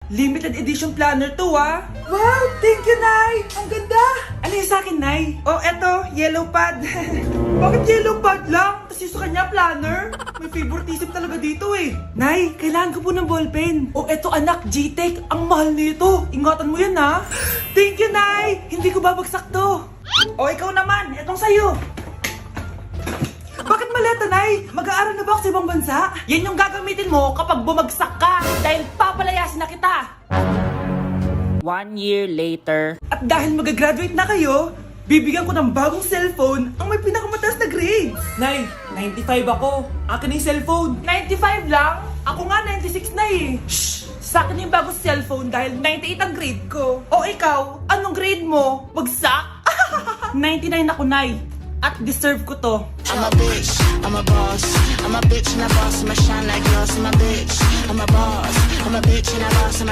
Limited edition planner to ah. Wow, thank you, Nay. Ang ganda. Ano yung sa akin, Nay? Oh, eto, yellow pad. Bakit yellow pad lang? Tapos yung sa kanya, planner. May favoritism talaga dito eh. Nay, kailangan ko po ng ballpen. Oh, eto anak, G-Tech. Ang mahal nito. Ingatan mo yan ha. Thank you, Nay. Hindi ko babagsak to. Oh, ikaw naman. Etong sa'yo. Bakit maleta, Nay? Mag-aaral na ba ako sa ibang bansa? Yan yung gagamitin mo kapag bumagsak ka dahil papalayasin na kita. 1 year later. At dahil mag-graduate na kayo, bibigyan ko ng bagong cellphone ang may pinakamataas na grades. Nay, 95 ako. Akin yung cellphone. 95 lang? Ako nga 96 na eh. Shh! Sa akin yung bagong cellphone dahil 98 ang grade ko. O ikaw, anong grade mo? Bagsak? 99 ako, Nay. At deserve ko to. I'm a bitch, I'm a boss. I'm a bitch and a boss, I'ma shine like glass. I'm a bitch, I'm a boss. I'm a bitch and a boss, I'ma